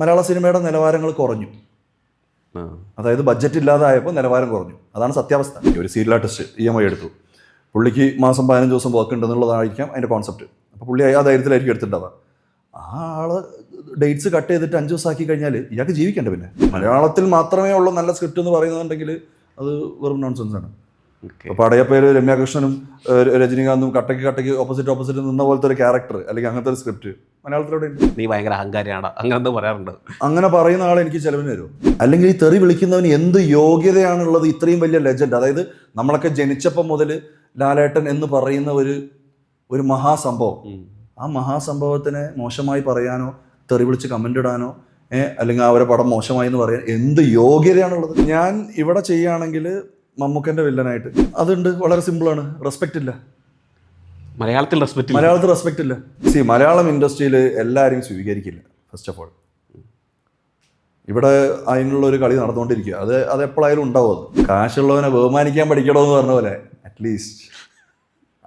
മലയാള സിനിമയുടെ നിലവാരങ്ങൾ കുറഞ്ഞു. അതായത് ബഡ്ജറ്റ് ഇല്ലാതായപ്പോൾ നിലവാരം കുറഞ്ഞു. അതാണ് സത്യാവസ്ഥ. ഒരു സീരിയൽ ആർട്ടിസ്റ്റ് EMI എടുത്തു, പുള്ളിക്ക് മാസം 15 ദിവസം വർക്ക് ഉണ്ടെന്നുള്ളതായിരിക്കാം അതിൻ്റെ കോൺസെപ്റ്റ്. അപ്പോൾ പുള്ളി ആ ധൈര്യത്തിലായിരിക്കും എടുത്തിട്ടുണ്ടാവുക. ആ ആള് ഡേറ്റ്സ് കട്ട് ചെയ്തിട്ട് 5 ദിവസം ആക്കി കഴിഞ്ഞാൽ ഇയാൾക്ക് ജീവിക്കണ്ട. പിന്നെ മലയാളത്തിൽ മാത്രമേ ഉള്ളൂ നല്ല സ്ക്രിപ്റ്റ് എന്ന് പറയുന്നുണ്ടെങ്കിൽ അത് വെറും നോൺസെൻസ് ആണ്. അപ്പോൾ പടയപ്പേര് രമ്യാകൃഷ്ണനും രജനീകാന്തും കട്ടയ്ക്ക് ഓപ്പോസിറ്റ് നിന്ന പോലത്തെ ഒരു ക്യാരക്ടർ അല്ലെങ്കിൽ അങ്ങനത്തെ ഒരു സ്ക്രിപ്റ്റ് മലയാളത്തിലൂടെ ഉണ്ട്. നീ ഭയങ്കര അഹങ്കാരിയാണ് അങ്ങനെ പറയാറുണ്ട്. അങ്ങനെ പറയുന്ന ആൾ എനിക്ക് ചിലവിന് വരും. അല്ലെങ്കിൽ ഈ തെറി വിളിക്കുന്നവന് എന്ത് യോഗ്യതയാണുള്ളത്? ഇത്രയും വലിയ ലെജൻഡ്, അതായത് നമ്മളൊക്കെ ജനിച്ചപ്പം മുതൽ ലാലേട്ടൻ എന്ന് പറയുന്ന ഒരു മഹാസംഭവം, ആ മഹാസംഭവത്തിനെ മോശമായി പറയാനോ തെറി വിളിച്ച് കമൻ്റ് ഇടാനോ അല്ലെങ്കിൽ അവരെ പടം മോശമായി എന്ന് പറയാൻ എന്ത് യോഗ്യതയാണുള്ളത്? ഞാൻ ഇവിടെ ചെയ്യുകയാണെങ്കിൽ മമ്മൂക്കൻ്റെ വില്ലനായിട്ട് അതുണ്ട്. വളരെ സിമ്പിളാണ്. റെസ്പെക്റ്റ് ഇല്ല. മലയാളത്തിൽ റെസ്പെക്റ്റ് ഇല്ല. മലയാളം ഇൻഡസ്ട്രിയിൽ എല്ലാവരെയും സ്വീകരിക്കില്ല. ഫസ്റ്റ് ഓഫ് ഓൾ ഇവിടെ അതിനുള്ളൊരു കളി നടന്നുകൊണ്ടിരിക്കുക. അത് എപ്പോഴായാലും ഉണ്ടാവും. അത് കാശുള്ളവനെ ബഹുമാനിക്കാൻ പഠിക്കണമെന്ന് പറഞ്ഞ പോലെ അറ്റ്ലീസ്റ്റ്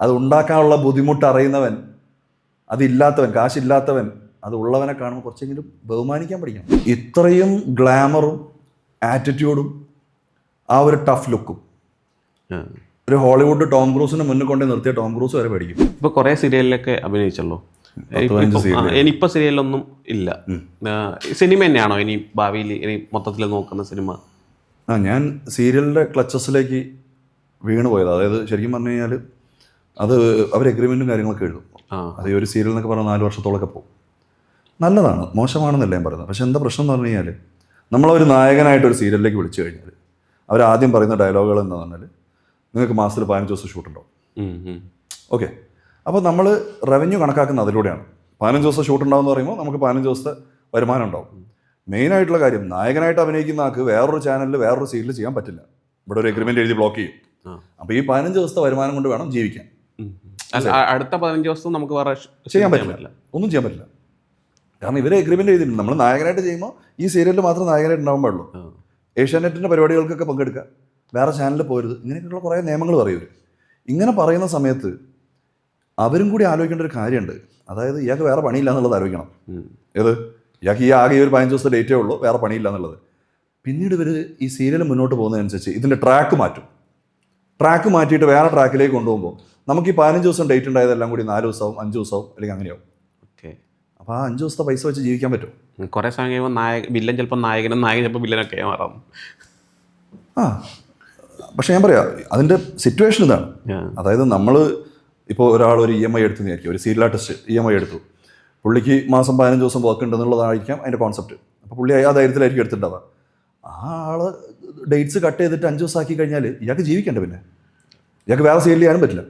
അത് ഉണ്ടാക്കാനുള്ള ബുദ്ധിമുട്ട് അറിയുന്നവൻ, അതില്ലാത്തവൻ, കാശില്ലാത്തവൻ അത് ഉള്ളവനെ കാണുമ്പോൾ കുറച്ചെങ്കിലും ബഹുമാനിക്കാൻ പഠിക്കണം. ഇത്രയും ഗ്ലാമറും ആറ്റിറ്റ്യൂഡും ആ ഒരു ടഫ് ലുക്കും ഒരു ഹോളിവുഡ് ടോം ക്രൂസിന് മുന്നിൽ കൊണ്ടേ നിർത്തിയ ടോം ക്രൂസ് വരെ പഠിക്കും. ഇപ്പോൾ കുറേ സീരിയലിലൊക്കെ അഭിനയിച്ചല്ലോ. ഇനിയിപ്പോൾ സീരിയലൊന്നും ഇല്ല. സിനിമ തന്നെയാണോ ഇനി ഭാവിയിൽ ഇനി മൊത്തത്തിൽ നോക്കുന്ന സിനിമ? ഞാൻ സീരിയലിൻ്റെ ക്ലച്ചസിലേക്ക് വീണ് പോയത്. അതായത് ശരിക്കും പറഞ്ഞു കഴിഞ്ഞാൽ അത് അവർ എഗ്രിമെൻറ്റും കാര്യങ്ങളൊക്കെ എഴുതും. അത് ഒരു സീരിയൽ എന്നൊക്കെ പറഞ്ഞാൽ 4 വർഷത്തോളമൊക്കെ പോകും. നല്ലതാണ്, മോശമാണെന്നല്ല ഞാൻ പറയുന്നത്. പക്ഷെ എന്താ പ്രശ്നം എന്ന് പറഞ്ഞു കഴിഞ്ഞാൽ നമ്മളൊരു നായകനായിട്ടൊരു സീരിയലിലേക്ക് വിളിച്ചു കഴിഞ്ഞാൽ അവരാദ്യം പറയുന്ന ഡയലോഗുകൾ എന്താ പറഞ്ഞാൽ നിങ്ങൾക്ക് മാസത്തിൽ 15 ദിവസം ഷൂട്ടുണ്ടാവും. ഓക്കെ, അപ്പോൾ നമ്മൾ റവന്യൂ കണക്കാക്കുന്ന അതിലൂടെയാണ്. 15 ദിവസം ഷൂട്ടുണ്ടാവുമെന്ന് പറയുമ്പോൾ നമുക്ക് 15 ദിവസത്തെ വരുമാനം ഉണ്ടാവും. മെയിനായിട്ടുള്ള കാര്യം, നായകനായിട്ട് അഭിനയിക്കുന്ന ആൾക്ക് വേറൊരു ചാനലിൽ വേറൊരു സീരിയൽ ചെയ്യാൻ പറ്റില്ല. ഇവിടെ ഒരു എഗ്രിമെൻ്റ് എഴുതി ബ്ലോക്ക് ചെയ്യും. അപ്പോൾ ഈ 15 ദിവസത്തെ വരുമാനം കൊണ്ട് വേണം ജീവിക്കാൻ. അടുത്ത 15 ദിവസം നമുക്ക് വേറെ ചെയ്യാൻ പറ്റില്ല, ഒന്നും ചെയ്യാൻ പറ്റില്ല. കാരണം ഇവരെ എഗ്രിമെൻ്റ് ചെയ്തിട്ടുണ്ട്. നമ്മൾ നായകനായിട്ട് ചെയ്യുമ്പോൾ ഈ സീരിയലിൽ മാത്രം നായകനായിട്ട് ഉണ്ടാവാൻ പാടുള്ളൂ. ഏഷ്യാനെറ്റിൻ്റെ പരിപാടികൾക്കൊക്കെ പങ്കെടുക്കുക, വേറെ ചാനലിൽ പോരുത്, ഇങ്ങനെയൊക്കെയുള്ള കുറേ നിയമങ്ങൾ പറയും. ഇങ്ങനെ പറയുന്ന സമയത്ത് അവരും കൂടി ആലോചിക്കേണ്ട ഒരു കാര്യമുണ്ട്. അതായത് ഇയാൾക്ക് വേറെ പണിയില്ല എന്നുള്ളത് ആലോചിക്കണം. ഇയാൾക്ക് ഈ ആകെ ഒരു 15 ദിവസത്തെ ഡേറ്റേ ഉള്ളൂ, വേറെ പണിയില്ല എന്നുള്ളത്. പിന്നീട് ഇവർ ഈ സീരിയൽ മുന്നോട്ട് പോകുന്നതനുസരിച്ച് ഇതിൻ്റെ ട്രാക്ക് മാറ്റിയിട്ട് വേറെ ട്രാക്കിലേക്ക് കൊണ്ടുപോകുമ്പോൾ നമുക്ക് ഈ 15 ദിവസം ഡേറ്റ് ഉണ്ടായതെല്ലാം കൂടി 4 ദിവസവും 5 ദിവസവും അല്ലെങ്കിൽ അങ്ങനെയാവും. അപ്പോൾ ആ 5 ദിവസത്തെ പൈസ വെച്ച് ജീവിക്കാൻ പറ്റും. കുറേ സമയം കഴിയുമ്പോൾ വില്ലൻ ചിലപ്പോൾ നായകനും നായകൻ ചിലപ്പോൾ വില്ലനൊക്കെ മാറാം. പക്ഷെ ഞാൻ പറയാം, അതിൻ്റെ സിറ്റുവേഷൻ ഇതാണ്. അതായത് നമ്മൾ ഇപ്പോൾ ഒരാൾ ഒരു EMI എടുത്തു വിചാരിക്കും. ഒരു സീരിയൽ ആർട്ടിസ്റ്റ് EMI എടുത്തു, പുള്ളിക്ക് മാസം 15 ദിവസം വർക്ക് ഉണ്ടെന്നുള്ളതായിരിക്കാം അതിൻ്റെ കോൺസെപ്റ്റ്. അപ്പോൾ പുള്ളി ആ ധൈര്യത്തിലായിരിക്കും എടുത്തിട്ടുണ്ടാവുക. ആ ആൾ ഡേറ്റ്സ് കട്ട് ചെയ്തിട്ട് 5 ദിവസം ആക്കി കഴിഞ്ഞാൽ ഇയാൾക്ക് ജീവിക്കണ്ട. പിന്നെ ഇയാൾക്ക് വേറെ സീരിയൽ ചെയ്യാനും പറ്റില്ല.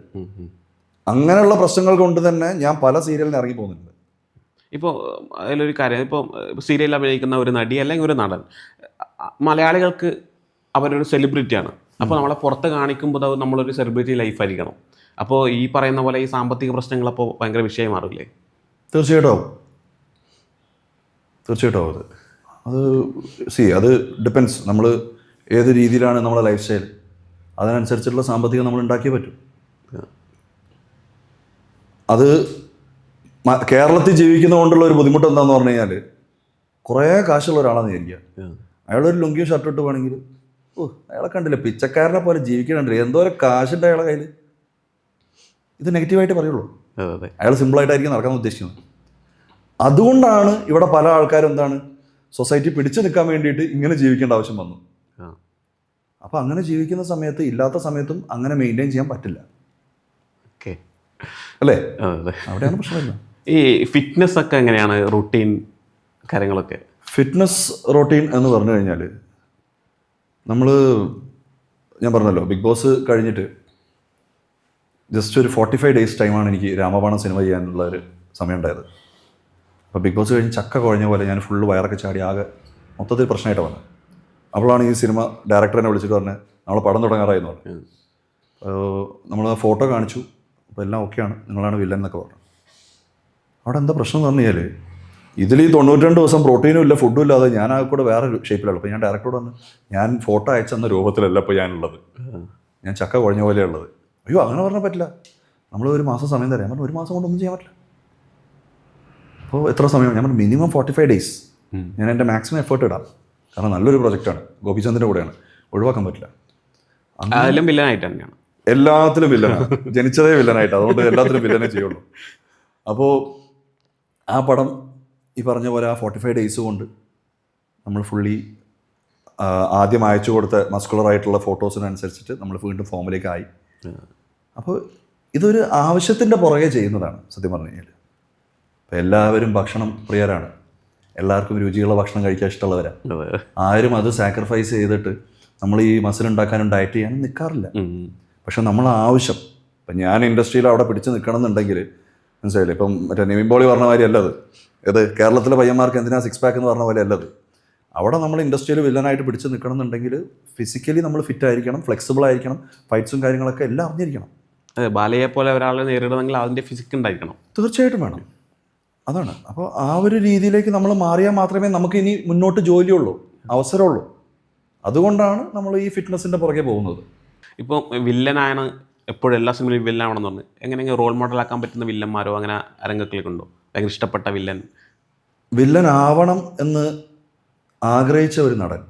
അങ്ങനെയുള്ള പ്രശ്നങ്ങൾ കൊണ്ട് തന്നെ ഞാൻ പല സീരിയലിന് ഇറങ്ങി പോകുന്നുണ്ട്. ഇപ്പോൾ അതിലൊരു കാര്യം, ഇപ്പോൾ സീരിയലിൽ അഭിനയിക്കുന്ന ഒരു നടി അല്ലെങ്കിൽ ഒരു നടൻ മലയാളികൾക്ക് അവരൊരു സെലിബ്രിറ്റിയാണ്. അപ്പോൾ നമ്മളെ പുറത്ത് കാണിക്കുമ്പോൾ നമ്മളൊരു സെലിബ്രിറ്റി ലൈഫായിരിക്കണം. അപ്പോൾ ഈ പറയുന്ന പോലെ ഈ സാമ്പത്തിക പ്രശ്നങ്ങളപ്പോൾ ഭയങ്കര വിഷയം മാറില്ലേ? തീർച്ചയായിട്ടും അത് ഡിപ്പെൻസ്. നമ്മൾ ഏത് രീതിയിലാണ് നമ്മളെ ലൈഫ് സ്റ്റൈൽ, അതിനനുസരിച്ചുള്ള സാമ്പത്തികം നമ്മൾ ഉണ്ടാക്കിയേ പറ്റും. അത് കേരളത്തിൽ ജീവിക്കുന്നതുകൊണ്ടുള്ള ഒരു ബുദ്ധിമുട്ട് എന്താണെന്ന് പറഞ്ഞു കഴിഞ്ഞാൽ കുറേ കാശുള്ള ഒരാളാണെന്ന് വിചാരിക്കുക. അയാളൊരു ലുങ്കിയും ഷർട്ട് ഇട്ട് വേണമെങ്കിൽ അയാളെ കണ്ടില്ല, പിച്ചക്കാരനെ പോലെ ജീവിക്കണുണ്ട്. എന്തോരം കാശുണ്ട് അയാളെ കയ്യിൽ. ഇത് നെഗറ്റീവായിട്ട് പറയുള്ളൂ. അയാൾ സിമ്പിളായിട്ടായിരിക്കും നടക്കാൻ ഉദ്ദേശിക്കുന്നത്. അതുകൊണ്ടാണ് ഇവിടെ പല ആൾക്കാരും സൊസൈറ്റി പിടിച്ചു നിൽക്കാൻ വേണ്ടിയിട്ട് ഇങ്ങനെ ജീവിക്കേണ്ട ആവശ്യം വന്നു. അപ്പോൾ അങ്ങനെ ജീവിക്കുന്ന സമയത്ത് ഇല്ലാത്ത സമയത്തും അങ്ങനെ മെയിൻറ്റെയിൻ ചെയ്യാൻ പറ്റില്ല. അല്ലേ? അവിടെയാണ് പ്രശ്നമില്ല. ഈ ഫിറ്റ്നസ് ഒക്കെ എങ്ങനെയാണ്, റൂട്ടീൻ കാര്യങ്ങളൊക്കെ? ഫിറ്റ്നസ് റൂട്ടീൻ എന്ന് പറഞ്ഞു കഴിഞ്ഞാൽ ഞാൻ പറഞ്ഞല്ലോ, ബിഗ് ബോസ് കഴിഞ്ഞിട്ട് ജസ്റ്റ് ഒരു 45 days ടൈമാണ് എനിക്ക് രാമബാണം സിനിമ ചെയ്യാനുള്ള ഒരു സമയം ഉണ്ടായത്. അപ്പോൾ ബിഗ് ബോസ് കഴിഞ്ഞ് ചക്ക കുഴഞ്ഞ പോലെ ഞാൻ ഫുള്ള് വയറൊക്കെ ചാടി ആകെ മൊത്തത്തിൽ പ്രശ്നമായിട്ട് വന്നത്. അപ്പോഴാണ് ഈ സിനിമ ഡയറക്ടറിനെ വിളിച്ചിട്ട് പറഞ്ഞത് നമ്മൾ പടം തുടങ്ങാറായെന്ന് പറഞ്ഞു. നമ്മൾ ഫോട്ടോ കാണിച്ചു, അപ്പോൾ എല്ലാം ഓക്കെയാണ്, നിങ്ങളാണ് വില്ലൻ എന്നൊക്കെ പറഞ്ഞു. അവിടെ എന്താ പ്രശ്നം എന്ന് പറഞ്ഞു കഴിഞ്ഞാൽ ഇതിൽ ഈ 92 ദിവസം പ്രോട്ടീനും ഇല്ല, ഫുഡും ഇല്ലാതെ ഞാൻ ആ കൂടെ വേറെ ഷേപ്പിലാണ്. അപ്പോൾ ഞാൻ ഡയറക്ടറോട് വന്ന് ഞാൻ ഫോട്ടോ അയച്ചെന്ന രൂപത്തിലല്ല ഇപ്പോൾ ഞാനുള്ളത്, ഞാൻ ചക്ക കുഴഞ്ഞ പോലെയുള്ളത്. അയ്യോ അങ്ങനെ പറഞ്ഞാൽ പറ്റില്ല, നമ്മൾ ഒരു മാസം സമയം തരാം. ഞാൻ പറഞ്ഞു 1 മാസം കൊണ്ടൊന്നും ചെയ്യാൻ പറ്റില്ല. അപ്പോൾ എത്ര സമയം? ഞാൻ പറഞ്ഞു മിനിമം 45 days. ഞാൻ എൻ്റെ മാക്സിമം എഫേർട്ട് ഇടാം, കാരണം നല്ലൊരു പ്രൊജക്റ്റാണ്, ഗോപിചന്ദിൻ്റെ കൂടെയാണ്, ഒഴിവാക്കാൻ പറ്റില്ല. അതിലും വില്ലനായിട്ട് തന്നെയാണ്. എല്ലാത്തിലും വില്ലനാണ്, ജനിച്ചതേ വില്ലനായിട്ട്, അതുകൊണ്ട് എല്ലാത്തിലും വില്ലനെ ചെയ്യുള്ളൂ. അപ്പോൾ ആ പടം ഈ പറഞ്ഞ പോലെ ആ 45 ഡേയ്സ് കൊണ്ട് നമ്മൾ ഫുള്ളി ആദ്യം അയച്ചു കൊടുത്ത മസ്കുലറായിട്ടുള്ള ഫോട്ടോസിനനുസരിച്ചിട്ട് നമ്മൾ വീണ്ടും ഫോമിലേക്ക് ആയി. അപ്പോൾ ഇതൊരു ആവശ്യത്തിൻ്റെ പുറകെ ചെയ്യുന്നതാണ് സത്യം പറഞ്ഞു കഴിഞ്ഞാൽ. അപ്പോൾ എല്ലാവരും ഭക്ഷണം പ്രിയരാണ്, എല്ലാവർക്കും രുചിയുള്ള ഭക്ഷണം കഴിക്കാൻ ഇഷ്ടമുള്ളവരാണ്. ആരും അത് സാക്രിഫൈസ് ചെയ്തിട്ട് നമ്മൾ ഈ മസിൽ ഉണ്ടാക്കാനും ഡയറ്റ് ചെയ്യാനും നിൽക്കാറില്ല. പക്ഷെ നമ്മൾ ആവശ്യം, ഇപ്പം ഞാൻ ഇൻഡസ്ട്രിയിൽ അവിടെ പിടിച്ച് നിൽക്കണം എന്നുണ്ടെങ്കിൽ മനസ്സിലായില്ലേ, ഇപ്പം മറ്റേ നിവിൻ പോളി പറഞ്ഞ മാതിരി അല്ലത്, ഇത് കേരളത്തിലെ പയ്യന്മാർക്ക് എന്തിനാ 6 പാക്ക് എന്ന് പറഞ്ഞ പോലെ അല്ലത്. അവിടെ നമ്മൾ ഇൻഡസ്ട്രിയിൽ വില്ലനായിട്ട് പിടിച്ച് നിൽക്കണം എന്നുണ്ടെങ്കിൽ ഫിസിക്കലി നമ്മൾ ഫിറ്റ് ആയിരിക്കണം, ഫ്ലെക്സിബിൾ ആയിരിക്കണം, ഫൈറ്റ്സും കാര്യങ്ങളൊക്കെ എല്ലാം അറിഞ്ഞിരിക്കണം. അതെ, ബാലയെ പോലെ ഒരാളെ നേരിടണമെങ്കിൽ അതിൻ്റെ ഫിസിക് ഉണ്ടായിരിക്കണം. തീർച്ചയായിട്ടും വേണം, അതാണ്. അപ്പോൾ ആ ഒരു രീതിയിലേക്ക് നമ്മൾ മാറിയാൽ മാത്രമേ നമുക്ക് ഇനി മുന്നോട്ട് ജോലിയുള്ളൂ, അവസരമുള്ളൂ. അതുകൊണ്ടാണ് നമ്മൾ ഈ ഫിറ്റ്നസിൻ്റെ പുറകെ പോകുന്നത്. ഇപ്പോൾ വില്ലനാണ് എപ്പോഴും എല്ലാ സിനിമയിലും വില്ലനാവണമെന്ന് പറഞ്ഞു, എങ്ങനെയെങ്കിലും റോൾ മോഡലാക്കാൻ പറ്റുന്ന വില്ലന്മാരോ അങ്ങനെ അരങ്ങത്തിലേക്കുണ്ടോ? ഭയങ്കര ഇഷ്ടപ്പെട്ട വില്ലൻ ആവണം എന്ന് ആഗ്രഹിച്ച ഒരു നടൻ,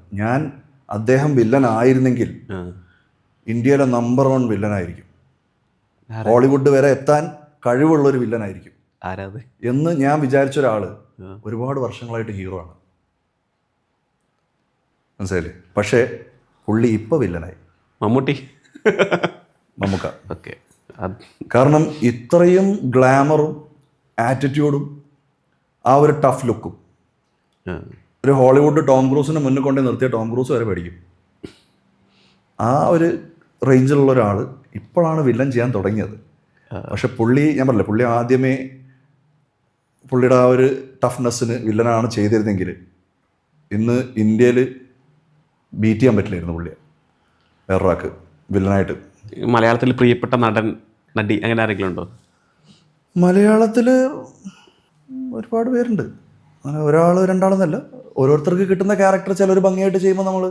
അദ്ദേഹം വില്ലൻ ആയിരുന്നെങ്കിൽ ഇന്ത്യയിലെ നമ്പർ 1 വില്ലനായിരിക്കും, ഹോളിവുഡ് വരെ എത്താൻ കഴിവുള്ളൊരു വില്ലനായിരിക്കും എന്ന് ഞാൻ വിചാരിച്ച ഒരാൾ ഒരുപാട് വർഷങ്ങളായിട്ട് ഹീറോ ആണ്, മനസ്സിലായില്ലേ. പക്ഷേ പുള്ളി ഇപ്പോൾ വില്ലനായി. മമ്മൂക്ക. ഓക്കെ. കാരണം ഇത്രയും ഗ്ലാമറും ആറ്റിറ്റ്യൂഡും ആ ഒരു ടഫ് ലുക്കും ഒരു ഹോളിവുഡ് ടോം ക്രൂസിനെ മുന്നിൽ കൊണ്ടേ നിർത്തിയ ടോം ക്രൂസ് വരെ പേടിക്കും. ആ ഒരു റേഞ്ചിലുള്ള ഒരാൾ ഇപ്പോഴാണ് വില്ലൻ ചെയ്യാൻ തുടങ്ങിയത്. പക്ഷെ ഞാൻ പറഞ്ഞില്ല, പുള്ളി ആദ്യമേ പുള്ളിയുടെ ആ ഒരു ടഫ്നെസ്സിന് വില്ലനാണ് ചെയ്തിരുന്നെങ്കിൽ ഇന്ന് ഇന്ത്യയിൽ ബീറ്റ് ചെയ്യാൻ പറ്റില്ലായിരുന്നു പുള്ളിയെ വേറൊരാൾക്ക് വില്ലനായിട്ട്. മലയാളത്തിൽ പ്രിയപ്പെട്ട നടി അങ്ങനെ ആരെങ്കിലും ഉണ്ടോ? മലയാളത്തിൽ ഒരുപാട് പേരുണ്ട്, അങ്ങനെ ഒരാൾ രണ്ടാളെന്നല്ല. ഓരോരുത്തർക്ക് കിട്ടുന്ന ക്യാരക്ടർ ചിലർ ഭംഗിയായിട്ട് ചെയ്യുമ്പോൾ നമ്മൾ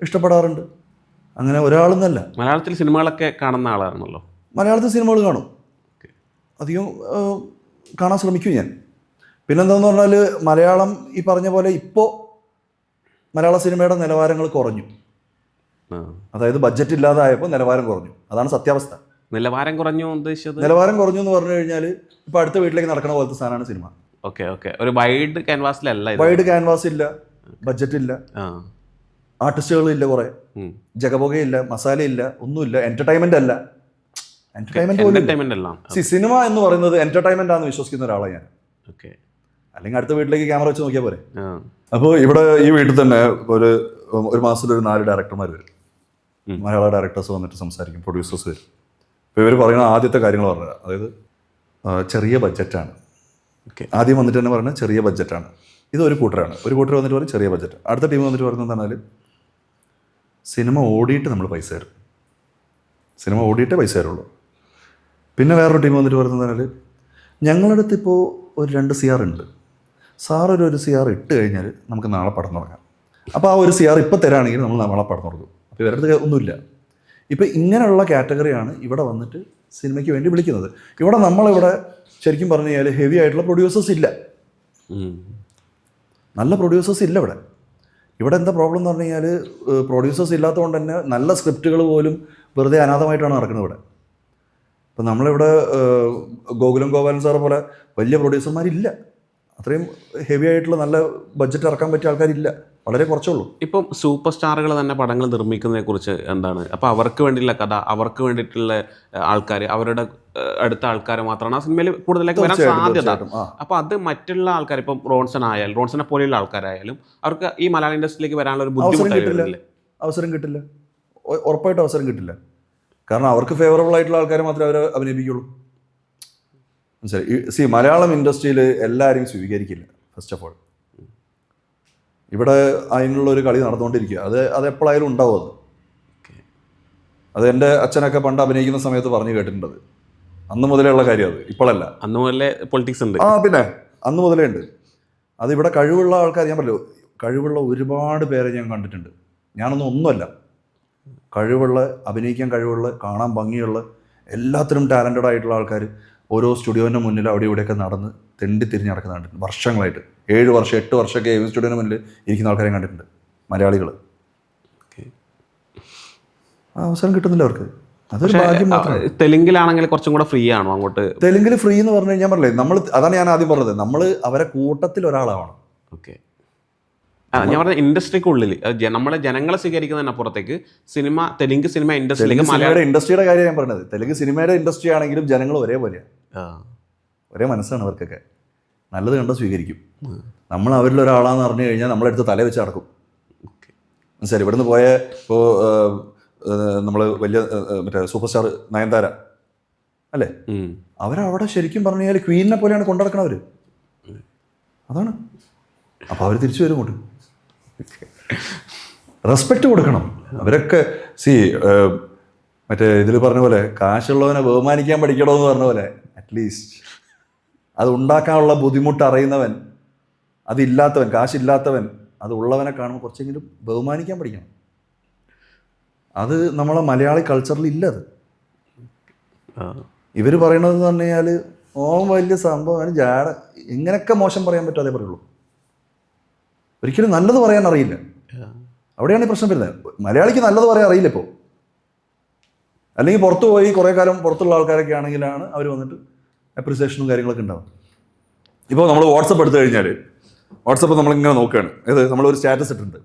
ഇഷ്ടപ്പെടാറുണ്ട്, അങ്ങനെ ഒരാളെന്നല്ല. മലയാളത്തിൽ സിനിമകളൊക്കെ കാണുന്ന ആളാണല്ലോ. മലയാളത്തിൽ സിനിമകൾ കാണും, അധികം കാണാൻ ശ്രമിക്കും ഞാൻ. പിന്നെന്താന്ന് പറഞ്ഞാൽ മലയാളം ഈ പറഞ്ഞ പോലെ ഇപ്പോൾ മലയാള സിനിമയുടെ നിലവാരങ്ങൾ കുറഞ്ഞു. അതായത് ബഡ്ജറ്റ് ഇല്ലാതായപ്പോൾ നിലവാരം കുറഞ്ഞു, അതാണ് സത്യാവസ്ഥ. നിലവാരം കുറഞ്ഞു ഉദ്ദേശിച്ചത്? നിലവാരം കുറഞ്ഞു എന്ന് പറഞ്ഞു കഴിഞ്ഞാൽ ഇപ്പോൾ അടുത്ത വീട്ടിലേക്ക് നടക്കുന്ന പോലത്തെ സാധനമാണ് സിനിമ. Okay okay. ഒരു വൈഡ് ക്യാൻവാസിലല്ല, വൈഡ് ക്യാൻവാസ് ഇല്ല, ബഡ്ജറ്റ് ഇല്ല, ആർട്ടിസ്റ്റുകളില്ല, കുറേ ജഗബോഗയില്ല, മസാലയില്ല, ഒന്നുമില്ല, എന്റർടൈൻമെന്റ് അല്ല. സിനിമ എന്ന് പറയുന്നത് എന്റർടൈൻമെന്റ് ആണെന്ന് വിശ്വസിക്കുന്ന ഒരാളാണ് ഞാൻ. അല്ലെങ്കിൽ അടുത്ത വീട്ടിലേക്ക് ക്യാമറ വെച്ച് നോക്കിയാൽ പോരെ. അപ്പോൾ ഇവിടെ ഈ വീട്ടിൽ തന്നെ ഒരു മാസത്തിൽ ഒരു 4 ഡയറക്ടർമാർ വരും, മലയാള ഡയറക്ടേഴ്സ് വന്നിട്ട് സംസാരിക്കും, പ്രൊഡ്യൂസേഴ്സ് വരും. ഇപ്പോൾ ഇവർ പറയുന്ന ആദ്യത്തെ കാര്യങ്ങൾ പറഞ്ഞത്, അതായത് ചെറിയ ബഡ്ജറ്റാണ്. ആദ്യം വന്നിട്ട് തന്നെ പറഞ്ഞാൽ ചെറിയ ബഡ്ജറ്റാണ്. ഇതൊരു കൂട്ടരാണ്, ഒരു കൂട്ടർ വന്നിട്ട് പറയും ചെറിയ ബഡ്ജറ്റ്. അടുത്ത ടീം വന്നിട്ട് പറയുന്നത് പറഞ്ഞാൽ സിനിമ ഓടിയിട്ട് നമ്മൾ പൈസ തരും, സിനിമ ഓടിയിട്ടേ പൈസ തരുള്ളൂ. പിന്നെ വേറൊരു ടീം വന്നിട്ട് പറയുന്നത് പറഞ്ഞാൽ ഞങ്ങളുടെ അടുത്ത് ഇപ്പോൾ ഒരു 2 CR ഉണ്ട്, സാറൊരു 1 CR ഇട്ട് കഴിഞ്ഞാൽ നമുക്ക് നാളെ പടം തുടങ്ങാം. അപ്പോൾ ആ 1 CR ഇപ്പോൾ തരാണെങ്കിൽ നമ്മൾ നാളെ പടം തുടങ്ങും. അപ്പോൾ ഇവരുടെ അടുത്ത് ഒന്നുമില്ല. ഇപ്പോൾ ഇങ്ങനെയുള്ള കാറ്റഗറിയാണ് ഇവിടെ വന്നിട്ട് സിനിമയ്ക്ക് വേണ്ടി വിളിക്കുന്നത്. ഇവിടെ നമ്മളിവിടെ ശരിക്കും പറഞ്ഞു കഴിഞ്ഞാൽ ഹെവി ആയിട്ടുള്ള പ്രൊഡ്യൂസേഴ്സ് ഇല്ല, നല്ല പ്രൊഡ്യൂസേഴ്സ് ഇല്ല ഇവിടെ. ഇവിടെ എന്താ പ്രോബ്ലം എന്ന് പറഞ്ഞു കഴിഞ്ഞാൽ പ്രൊഡ്യൂസേഴ്സ് ഇല്ലാത്തതുകൊണ്ട് തന്നെ നല്ല സ്ക്രിപ്റ്റുകൾ പോലും വെറുതെ അനാഥമായിട്ടാണ് നടക്കുന്നത് ഇവിടെ. ഇപ്പം നമ്മളിവിടെ ഗോകുലം ഗോപാലൻ സാറെ പോലെ വലിയ പ്രൊഡ്യൂസർമാരില്ല, അത്രയും ഹെവി ആയിട്ടുള്ള നല്ല ബഡ്ജറ്റ് ഇറക്കാൻ പറ്റിയ ആൾക്കാരില്ല, വളരെ കുറച്ചുള്ളൂ. ഇപ്പം സൂപ്പർ സ്റ്റാറുകൾ തന്നെ പടങ്ങൾ നിർമ്മിക്കുന്നതിനെ കുറിച്ച് എന്താണ്? അപ്പോൾ അവർക്ക് വേണ്ടിയുള്ള കഥ, അവർക്ക് വേണ്ടിയിട്ടുള്ള ആൾക്കാർ, അവരുടെ അടുത്ത ആൾക്കാർ മാത്രമാണ് ആ സിനിമയിൽ കൂടുതലേക്ക് വരാൻ സാധ്യത. അപ്പോൾ അത് മറ്റുള്ള ആൾക്കാർ, ഇപ്പം റോൺസനെ പോലെയുള്ള ആൾക്കാരായാലും അവർക്ക് ഈ മലയാള ഇൻഡസ്ട്രിയിലേക്ക് വരാനുള്ള ഒരു ബുദ്ധിമുട്ട്, അവസരം കിട്ടില്ല, ഉറപ്പായിട്ടും അവസരം കിട്ടില്ല. കാരണം അവർക്ക് ഫേവറബിൾ ആയിട്ടുള്ള ആൾക്കാരെ മാത്രമേ അവർ അഭിനയിപ്പിക്കുള്ളൂ. മനസ്സിലായി. മലയാളം ഇൻഡസ്ട്രിയിൽ എല്ലാവരെയും സ്വീകരിക്കില്ല. ഫസ്റ്റ് ഓഫ് ഓൾ ഇവിടെ അതിനുള്ളൊരു കളി നടന്നുകൊണ്ടിരിക്കുക, അത് എപ്പോഴായാലും ഉണ്ടാവും. അത് എൻ്റെ അച്ഛനൊക്കെ പണ്ട് അഭിനയിക്കുന്ന സമയത്ത് പറഞ്ഞു കേട്ടിട്ടുണ്ട്. അന്ന് മുതലേ ഉള്ള കാര്യം, അത് ഇപ്പോഴല്ല, അന്ന് മുതലേ പൊളിറ്റിക്സ് ഉണ്ട്. പിന്നെ അന്ന് മുതലേ ഉണ്ട്. അതിവിടെ കഴിവുള്ള ആൾക്കാർ, ഞാൻ പറഞ്ഞു, കഴിവുള്ള ഒരുപാട് പേരെ ഞാൻ കണ്ടിട്ടുണ്ട്. ഒന്നുമല്ല, അഭിനയിക്കാൻ കഴിവുള്ള, കാണാൻ ഭംഗിയുള്ള, എല്ലാത്തിനും ടാലൻറ്റഡ് ആയിട്ടുള്ള ആൾക്കാർ ഓരോ സ്റ്റുഡിയോൻ്റെ മുന്നിൽ അവിടെ ഇവിടെയൊക്കെ നടന്ന് തെണ്ടി തിരിഞ്ഞ് നടക്കുന്ന കണ്ടിട്ടുണ്ട് വർഷങ്ങളായിട്ട്. 7 വർഷം 8 വർഷമൊക്കെ ഏവിയം സ്റ്റുഡിയോൻ്റെ മുന്നിൽ ഇരിക്കുന്ന ആൾക്കാരെ കണ്ടിട്ടുണ്ട്, മലയാളികൾ. അവസരം കിട്ടുന്നില്ല അവർക്ക്, അതൊരു ഭാഗ്യം മാത്രമാണ്. തെലുങ്കിലാണെങ്കിൽ കുറച്ചും കൂടെ ഫ്രീ ആണോ അങ്ങോട്ട്? തെലുങ്കിൽ ഫ്രീ എന്ന് പറഞ്ഞു കഴിഞ്ഞാൽ പറഞ്ഞില്ലേ, അതാണ് ഞാൻ ആദ്യം പറഞ്ഞത്, നമ്മൾ അവരെ കൂട്ടത്തിൽ ഒരാളാവണം. ഓക്കെ, ഞാൻ പറഞ്ഞ ഇൻഡസ്ട്രിക്കുള്ളിൽ നമ്മളെ ജനങ്ങളെ സ്വീകരിക്കുന്നതിനപ്പുറത്തേക്ക് തെലുങ്ക് സിനിമ ഇൻഡസ്ട്രിയിലേക്ക് മലയാളം ഇൻഡസ്ട്രിയുടെ കാര്യം ഞാൻ പറഞ്ഞത്. തെലുങ്ക് സിനിമയുടെ ഇൻഡസ്ട്രി ആണെങ്കിലും ജനങ്ങൾ ഒരേപോലെയാണ്, ഒരേ മനസ്സാണ് അവർക്കൊക്കെ. നല്ലത് കണ്ട സ്വീകരിക്കും. നമ്മൾ അവരിൽ ഒരാളാന്ന് പറഞ്ഞു കഴിഞ്ഞാൽ നമ്മളെടുത്ത് തല വെച്ച് നടക്കും. മനസ്സിലായി? ഇവിടുന്ന് പോയ ഇപ്പോൾ നമ്മൾ വലിയ മറ്റേ സൂപ്പർ സ്റ്റാർ നയൻതാര അല്ലേ, അവരവിടെ ശരിക്കും പറഞ്ഞു കഴിഞ്ഞാൽ ക്വീനിനെ പോലെയാണ് കൊണ്ടുനടക്കണവർ. അതാണ്. അപ്പോൾ അവർ തിരിച്ചു വരും കൊണ്ട് റെസ്പെക്റ്റ് കൊടുക്കണം അവരൊക്കെ. മറ്റേ ഇതിൽ പറഞ്ഞ പോലെ കാശുള്ളവനെ ബഹുമാനിക്കാൻ പഠിക്കണമെന്ന് പറഞ്ഞ പോലെ, അറ്റ്ലീസ്റ്റ് അത് ഉണ്ടാക്കാനുള്ള ബുദ്ധിമുട്ട് അറിയുന്നവൻ, അതില്ലാത്തവൻ, കാശില്ലാത്തവൻ അത് ഉള്ളവനെ കാണുമ്പോൾ കുറച്ചെങ്കിലും ബഹുമാനിക്കാൻ പഠിക്കണം. അത് നമ്മളെ മലയാളി കൾച്ചറിൽ ഇല്ലത്. ഇവർ പറയണതെന്ന് പറഞ്ഞു കഴിഞ്ഞാൽ ഓൻ വലിയ സംഭവം ജാട, ഇങ്ങനെയൊക്കെ മോശം പറയാൻ പറ്റും, അതേ പറയുള്ളൂ. ഒരിക്കലും നല്ലത് പറയാൻ അറിയില്ല. അവിടെയാണ് ഈ പ്രശ്നം വരുന്നത്. മലയാളിക്ക് നല്ലത് പറയാൻ അറിയില്ല ഇപ്പോൾ. അല്ലെങ്കിൽ പുറത്ത് പോയി കുറേ കാലം പുറത്തുള്ള ആൾക്കാരൊക്കെ ആണെങ്കിലാണ് അവർ വന്നിട്ട് അപ്രിസിയേഷനും കാര്യങ്ങളൊക്കെ ഉണ്ടാവും. ഇപ്പോൾ നമ്മൾ വാട്സപ്പ് എടുത്തു കഴിഞ്ഞാൽ, വാട്സപ്പ് നമ്മളിങ്ങനെ നോക്കുകയാണ്, ഏത് നമ്മളൊരു സ്റ്റാറ്റസ് ഇട്ടിട്ടുണ്ട്.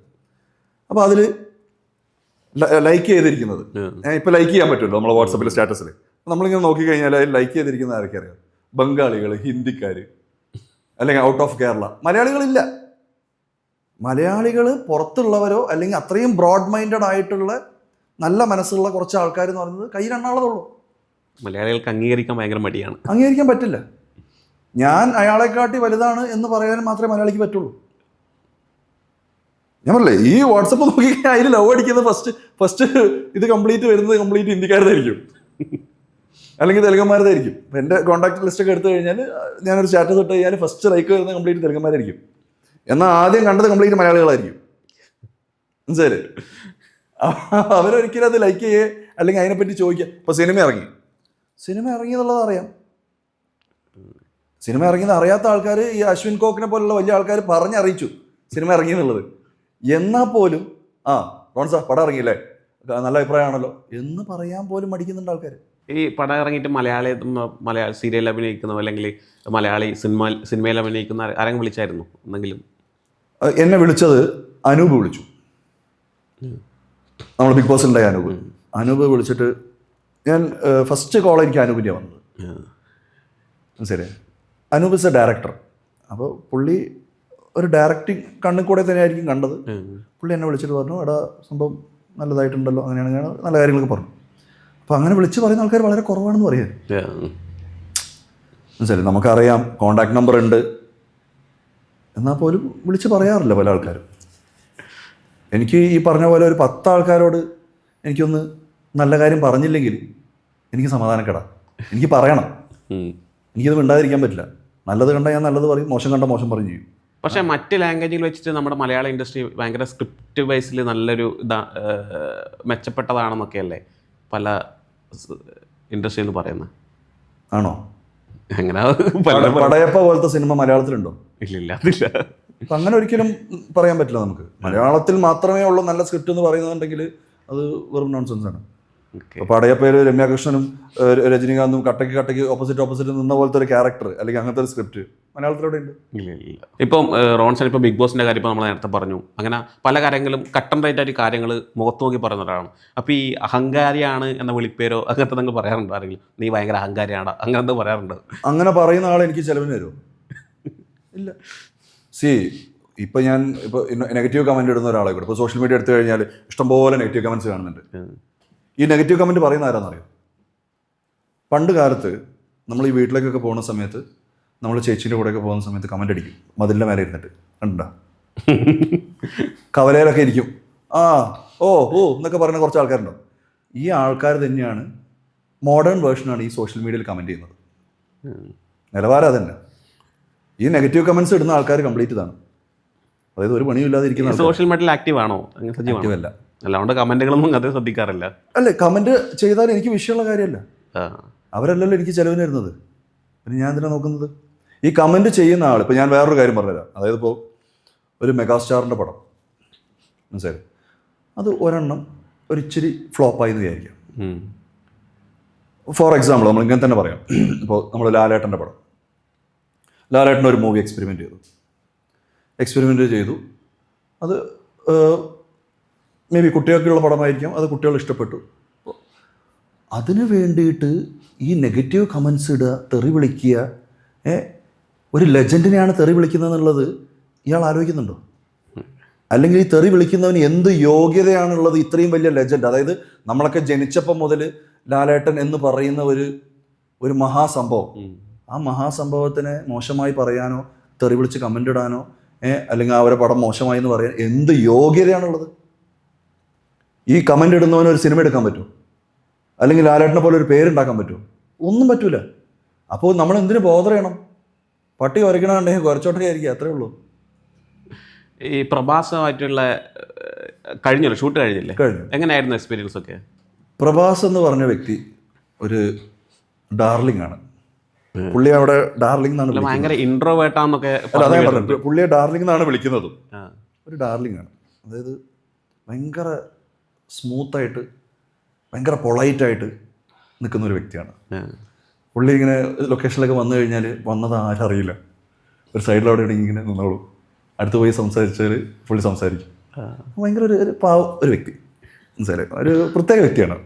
അപ്പോൾ അതിൽ ലൈക്ക് ചെയ്തിരിക്കുന്നത്, ഇപ്പോൾ ലൈക്ക് ചെയ്യാൻ പറ്റുമല്ലോ നമ്മൾ വാട്സപ്പിൽ സ്റ്റാറ്റസിൽ. നമ്മളിങ്ങനെ നോക്കിക്കഴിഞ്ഞാൽ അതിൽ ലൈക്ക് ചെയ്തിരിക്കുന്ന ആരൊക്കെ അറിയാം? ബംഗാളികൾ, ഹിന്ദിക്കാർ, അല്ലെങ്കിൽ ഔട്ട് ഓഫ് കേരള. മലയാളികളില്ല. മലയാളികൾ പുറത്തുള്ളവരോ അല്ലെങ്കിൽ അത്രയും ബ്രോഡ് മൈൻഡഡ് ആയിട്ടുള്ള നല്ല മനസ്സുള്ള കുറച്ച് ആൾക്കാർ എന്ന് പറയുന്നത് കയ്യിലെണ്ണാളതുള്ളൂ. മലയാളികൾക്ക് അംഗീകരിക്കാൻ ഭയങ്കര മടിയാണ്. അംഗീകരിക്കാൻ പറ്റില്ല. ഞാൻ അയാളെക്കാട്ടി വലുതാണ് എന്ന് പറയാൻ മാത്രമേ മലയാളിക്ക് പറ്റുള്ളൂ. ഞാൻ പറഞ്ഞില്ലേ, ഈ വാട്സപ്പ് നോക്കിക്കഴിഞ്ഞാൽ അതിൽ ലവ് അടിക്കുന്നത് ഫസ്റ്റ് ഇത് കംപ്ലീറ്റ് വരുന്നത് കംപ്ലീറ്റ് ഹിന്ദിക്കാരതായിരിക്കും, അല്ലെങ്കിൽ തെലുങ്കന്മാരതായിരിക്കും. ഇപ്പം എൻ്റെ കോൺടാക്ട് ലിസ്റ്റൊക്കെ എടുത്തു കഴിഞ്ഞാൽ ഞാനൊരു സ്റ്റാറ്റസ് ഇട്ട് കഴിഞ്ഞാൽ ഫസ്റ്റ് ലൈക്ക് വരുന്നത് കംപ്ലീറ്റ് തെലുങ്കന്മാരായിരിക്കും. എന്നാൽ ആദ്യം കണ്ടത് കംപ്ലീറ്റ് മലയാളികളായിരിക്കും. മനസ്സിലായി? അവരൊരിക്കലും അത് ലൈക്ക് ചെയ്യേ അല്ലെങ്കിൽ അതിനെപ്പറ്റി ചോദിക്കുക. ഇപ്പോൾ സിനിമ ഇറങ്ങിയെന്നുള്ളത് അറിയാം. സിനിമ ഇറങ്ങിയത് അറിയാത്ത ആൾക്കാർ, ഈ അശ്വിൻ കോക്കിനെ പോലുള്ള വലിയ ആൾക്കാർ പറഞ്ഞറിയിച്ചു സിനിമ ഇറങ്ങിയെന്നുള്ളത്. എന്നാൽ പോലും റോൺസാ പടം ഇറങ്ങിയില്ലേ, നല്ല അഭിപ്രായമാണല്ലോ എന്ന് പറയാൻ പോലും മടിക്കുന്നുണ്ട് ആൾക്കാർ. ഈ പടം ഇറങ്ങിയിട്ട് മലയാള സീരിയൽ അഭിനയിക്കുന്നോ അല്ലെങ്കിൽ മലയാളി സിനിമയിൽ അഭിനയിക്കുന്ന ആരെങ്കിലും വിളിച്ചായിരുന്നു എന്തെങ്കിലും? എന്നെ വിളിച്ചത് അനൂപ് വിളിച്ചു. നമ്മൾ ബിഗ് ബോസിലുണ്ടായ അനൂപ് വിളിച്ചിട്ട്, ഞാൻ ഫസ്റ്റ് കോൾ എനിക്ക് അനൂപിൻ്റെയാണ് വന്നത്. മനസ്സിലായി? Anoop is A director. അപ്പോൾ പുള്ളി ഒരു ഡയറക്റ്റിംഗ് കണ്ണിൽ കൂടെ തന്നെയായിരിക്കും കണ്ടത്. പുള്ളി എന്നെ വിളിച്ചിട്ട് പറഞ്ഞു, എടാ സംഭവം നല്ലതായിട്ടുണ്ടല്ലോ, അങ്ങനെയാണെങ്കിൽ നല്ല കാര്യങ്ങളൊക്കെ പറഞ്ഞു. അപ്പോൾ അങ്ങനെ വിളിച്ച് പറയുന്ന ആൾക്കാർ വളരെ കുറവാണെന്ന് പറയാൻ. മനസ്സിലായി? നമുക്കറിയാം, കോണ്ടാക്ട് നമ്പർ ഉണ്ട്, എന്നാൽ പോലും വിളിച്ച് പറയാറില്ല പല ആൾക്കാരും. എനിക്ക് ഈ പറഞ്ഞ പോലെ ഒരു 10 ആൾക്കാരോട് എനിക്കൊന്ന് നല്ല കാര്യം പറഞ്ഞില്ലെങ്കിൽ എനിക്ക് സമാധാനക്കേടാ. എനിക്ക് പറയണം, എനിക്കിത് മിണ്ടാതിരിക്കാൻ പറ്റില്ല. നല്ലത് കണ്ടാൽ ഞാൻ നല്ലത് പറയും, മോശം കണ്ടാൽ മോശം പറയും ചെയ്യും. പക്ഷേ മറ്റ് ലാംഗ്വേജിൽ വെച്ചിട്ട് നമ്മുടെ മലയാള ഇൻഡസ്ട്രി ഭയങ്കര സ്ക്രിപ്റ്റ് വൈസിൽ നല്ലൊരു മെച്ചപ്പെട്ടതാണെന്നൊക്കെയല്ലേ പല ഇൻഡസ്ട്രി എന്ന് പറയുന്നത്? ആണോ? അങ്ങനെ പടയപ്പ പോലത്തെ സിനിമ മലയാളത്തിലുണ്ടോ? ഇല്ല, അതില്ല. അപ്പം അങ്ങനെ ഒരിക്കലും പറയാൻ പറ്റില്ല. നമുക്ക് മലയാളത്തിൽ മാത്രമേ ഉള്ളൂ നല്ല സ്ക്രിപ്റ്റ് എന്ന് പറയുന്നുണ്ടെങ്കിൽ അത് വെറും നോൺസെൻസ് ആണ്. അപ്പോൾ പടയപ്പയിൽ രമ്യാകൃഷ്ണനും രജനീകാന്തും കട്ടയ്ക്ക് ഓപ്പോസിറ്റ് നിന്ന പോലത്തെ ഒരു ക്യാരക്ടർ അല്ലെങ്കിൽ അങ്ങനത്തെ ഒരു സ്ക്രിപ്റ്റ് മലയാളത്തിലൂടെ ഉണ്ട്? ഇല്ല. ഇപ്പം റോൺസൺ ഇപ്പോൾ ബിഗ് ബോസിൻ്റെ കാര്യം ഇപ്പോൾ നമ്മൾ നേരത്തെ പറഞ്ഞു, അങ്ങനെ പല കാര്യങ്ങളും കട്ടൻ റൈറ്റ് ആയിട്ട് കാര്യങ്ങൾ മുഖത്ത് നോക്കി പറയുന്ന ഒരാളാണ്. അപ്പോൾ ഈ അഹങ്കാരിയാണ് എന്ന വിളിപ്പേരോ അങ്ങനത്തെ നിങ്ങൾ പറയാറുണ്ടോ? ആരെങ്കിലും നീ ഭയങ്കര അഹങ്കാരിയാണ് അങ്ങനത്തെ പറയാറുണ്ട്? അങ്ങനെ പറയുന്ന ആൾ എനിക്ക് ചിലവിന് തരുമോ? ഇല്ല. ഇപ്പോൾ നെഗറ്റീവ് കമൻറ്റ് ഇടുന്ന ഒരാളായിക്കോട്ടെ, ഇപ്പോൾ സോഷ്യൽ മീഡിയ എടുത്തു കഴിഞ്ഞാൽ ഇഷ്ടംപോലെ നെഗറ്റീവ് കമൻറ്റ്സ് കാണുന്നുണ്ട്. ഈ നെഗറ്റീവ് കമൻറ്റ് പറയുന്ന ആരാന്നറിയോ? പണ്ട് കാലത്ത് നമ്മൾ ഈ വീട്ടിലേക്കൊക്കെ പോകുന്ന സമയത്ത്, നമ്മൾ ചേച്ചീൻ്റെ കൂടെയൊക്കെ പോകുന്ന സമയത്ത് കമൻ്റ് അടിക്കും മതിലിൻ്റെ മേലെ ഇരുന്നിട്ട്. കണ്ടാ കവലയിലൊക്കെ ഇരിക്കും, ഓ എന്നൊക്കെ പറയുന്ന കുറച്ച് ആൾക്കാരുണ്ടോ? ഈ ആൾക്കാർ തന്നെയാണ്, മോഡേൺ വേർഷനാണ് ഈ സോഷ്യൽ മീഡിയയിൽ കമൻറ്റ് ചെയ്യുന്നത്. നിലവാരം അതന്നെ. ഈ നെഗറ്റീവ് കമൻറ്റ്സ് ഇടുന്ന ആൾക്കാർ കംപ്ലീറ്റ് ഇതാണ്. അതായത് ഒരു പണിയില്ലാതിരിക്കുന്ന. സോഷ്യൽ മീഡിയയിൽ ആക്റ്റീവ് ആണോ? ആക്റ്റീവ് അല്ല. അല്ലാണ്ട് കമൻറ്റുകളൊന്നും അത് ശ്രദ്ധിക്കാറില്ല. അല്ലേ, കമൻറ്റ് ചെയ്താൽ എനിക്ക് വിഷയമുള്ള കാര്യമല്ല. അവരല്ലല്ലോ എനിക്ക് ചിലവിന് വരുന്നത്. പിന്നെ ഞാൻ എന്തിനാണ് നോക്കുന്നത്? ഈ കമൻറ്റ് ചെയ്യുന്ന ആൾ, ഇപ്പോൾ ഞാൻ വേറൊരു കാര്യം പറഞ്ഞുതരാം. അതായത് ഇപ്പോൾ ഒരു മെഗാസ്റ്റാറിൻ്റെ പടം മനസ്സിലായി, അത് ഒരെണ്ണം ഒരിച്ചിരി ഫ്ലോപ്പായി എന്ന് വിചാരിക്കാം. ഫോർ എക്സാമ്പിൾ നമ്മൾ ഇങ്ങനെ തന്നെ പറയാം. ഇപ്പോൾ നമ്മൾ ലാലേട്ടൻ്റെ പടം, ലാലേട്ടൻ ഒരു മൂവി എക്സ്പെരിമെൻ്റ് ചെയ്തു. അത് മേ ബി കുട്ടികൾക്കുള്ള പടമായിരിക്കാം, അത് കുട്ടികൾ ഇഷ്ടപ്പെട്ടു. അതിന് വേണ്ടിയിട്ട് ഈ നെഗറ്റീവ് കമൻസ് ഇടുക, തെറി വിളിക്കുക, ഒരു ലെജൻഡിനെയാണ് തെറി വിളിക്കുന്നത് എന്നുള്ളത് ഇയാൾ ആലോചിക്കുന്നുണ്ടോ? അല്ലെങ്കിൽ ഈ തെറി വിളിക്കുന്നവന് എന്ത് യോഗ്യതയാണുള്ളത്? ഇത്രയും വലിയ ലെജൻഡ്, അതായത് നമ്മളൊക്കെ ജനിച്ചപ്പം മുതൽ ലാലേട്ടൻ എന്ന് പറയുന്ന ഒരു മഹാസംഭവം, ആ മഹാസംഭവത്തിനെ മോശമായി പറയാനോ തെറി വിളിച്ച് കമൻ്റ് ഇടാനോ അല്ലെങ്കിൽ അവരെ പടം മോശമായി എന്ന് പറയാൻ എന്ത് യോഗ്യതയാണുള്ളത്? ഈ കമൻ്റ് ഇടുന്നവന് ഒരു സിനിമ എടുക്കാൻ പറ്റുമോ? അല്ലെങ്കിൽ ലാലേട്ടനെ പോലെ ഒരു പേരുണ്ടാക്കാൻ പറ്റുമോ? ഒന്നും പറ്റൂല. അപ്പോൾ നമ്മൾ എന്തിനു ബോധർ ചെയ്യണം? പട്ടി കുരയ്ക്കണമെന്നുണ്ടെങ്കിൽ കുരച്ചോട്ടേ ആയിരിക്കും, അത്രേ ഉള്ളൂ. ഈ പ്രഭാസമായിട്ടുള്ള കഴിഞ്ഞല്ലോ, ഷൂട്ട് കഴിഞ്ഞില്ലേ? കഴിഞ്ഞു. എങ്ങനെയായിരുന്നു എക്സ്പീരിയൻസ് ഒക്കെ? പ്രഭാസ് എന്ന് പറഞ്ഞ വ്യക്തി ഒരു ഡാർലിംഗ് ആണ്. പുള്ളി അവിടെ ഡാർലിംഗ് എന്നാണ്, ഭയങ്കര ഇൻട്രോവേർട്ടാന്നൊക്കെ അതാ പറഞ്ഞത്. പുള്ളിയെ ഡാർലിംഗ് എന്നാണ് വിളിക്കുന്നതും. ഒരു ഡാർലിംഗ് ആണ്, അതായത് ഭയങ്കര സ്മൂത്തായിട്ട് ഭയങ്കര പൊളൈറ്റായിട്ട് നിൽക്കുന്ന ഒരു വ്യക്തിയാണ്. പുള്ളി ഇങ്ങനെ ലൊക്കേഷനിലൊക്കെ വന്നു കഴിഞ്ഞാൽ വന്നത് ആരറിയില്ല, ഒരു സൈഡിൽ അവിടെ ഇങ്ങനെ നിന്നോളൂ, അടുത്ത് പോയി സംസാരിച്ചാൽ പുള്ളി സംസാരിക്കും. ഭയങ്കര ഒരു പാവം ഒരു വ്യക്തി, മനസ്സിലായി, ഒരു പ്രത്യേക വ്യക്തിയാണ്.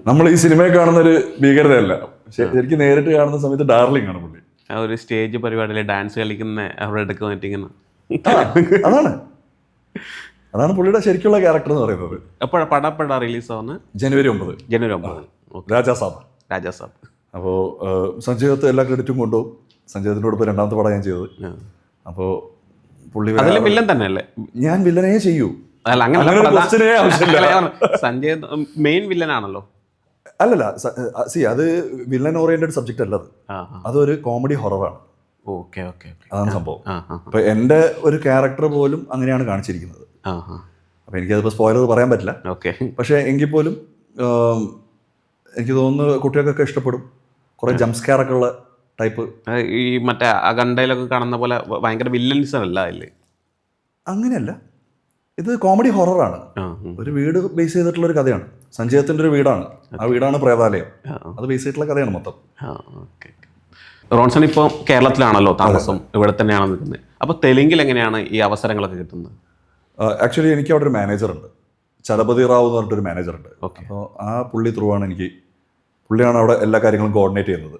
നമ്മൾ ഈ സിനിമയിൽ കാണുന്ന ഒരു ഭീകരതയല്ല, ശരിക്കും നേരിട്ട് കാണുന്ന സമയത്ത് ഡാർലിംഗ് ആണ് പുള്ളി. ആ ഒരു സ്റ്റേജ് പരിപാടിയിൽ ഡാൻസ് കളിക്കുന്ന അവരുടെ എടുക്കുന്നിട്ടിങ്ങനെ അതാണ് പുള്ളിയുടെ ശരിക്കുള്ള ക്യാരക്ടർ എന്ന് പറയുന്നത്. എപ്പോഴാണ് പടം റിലീസ് ആവുന്നത്? ജനുവരി 9. രാജാസാബ്. അപ്പോൾ സഞ്ജയ് ദത്ത് എല്ലാ ക്രെഡിറ്റും കൊണ്ടുപോകും. സഞ്ജയ് ദത്തിനോട് ഇപ്പോൾ രണ്ടാമത്തെ പടം ഞാൻ ചെയ്തത്. അപ്പോൾ പുള്ളി വില്ലൻ തന്നെയല്ലേ? ഞാൻ വില്ലനേ ചെയ്യൂ, സഞ്ജയ് മെയിൻ വില്ലൻ ആണല്ലോ. അല്ലല്ല, അത് വില്ലൻ ഓറിയന്റഡ് സബ്ജക്റ്റ് അല്ല, അതൊരു കോമഡി ഹൊററാണ്. ഓക്കെ ഓക്കെ, അതാണ് സംഭവം. അപ്പൊ എൻ്റെ ഒരു ക്യാരക്ടർ പോലും അങ്ങനെയാണ് കാണിച്ചിരിക്കുന്നത്. അപ്പൊ എനിക്കതിപ്പോൾ സ്പോയിലർ പറയാൻ പറ്റില്ല. പക്ഷെ എങ്കിൽ പോലും എനിക്ക് തോന്നുന്നു കുട്ടികൾക്കൊക്കെ ഇഷ്ടപ്പെടും. കുറെ ജംസ്കെയർ ഒക്കെ ഉള്ള ടൈപ്പ്, ഈ മറ്റേ അഖണ്ഡയിലൊക്കെ കാണുന്ന പോലെ ഭയങ്കര വില്ലൻസ് അല്ല അല്ലേ? അങ്ങനെയല്ല, ഇത് കോമഡി ഹൊററാണ്. ഒരു വീട് ബേസ് ചെയ്തിട്ടുള്ള ഒരു കഥയാണ്. സഞ്ജയത്തിൻ്റെ ഒരു വീടാണ്, ആ വീടാണ് പ്രേതാലയം, അത് ബേസ് ചെയ്തിട്ടുള്ള കഥയാണ് മൊത്തം. റോൺസൺ ഇപ്പോൾ കേരളത്തിലാണല്ലോ താമസം, ഇവിടെ തന്നെയാണ് നിൽക്കുന്നത്. അപ്പോൾ തെലുങ്കിൽ എങ്ങനെയാണ് ഈ അവസരങ്ങളൊക്കെ കിട്ടുന്നത്? ആക്ച്വലി എനിക്ക് അവിടെ ഒരു മാനേജറുണ്ട്, ചലപതി റാവു എന്ന് പറഞ്ഞിട്ടൊരു മാനേജറുണ്ട്. അപ്പോൾ ആ പുള്ളി ത്രൂ ആണ് പുള്ളിയാണ് അവിടെ എല്ലാ കാര്യങ്ങളും കോർഡിനേറ്റ് ചെയ്യുന്നത്.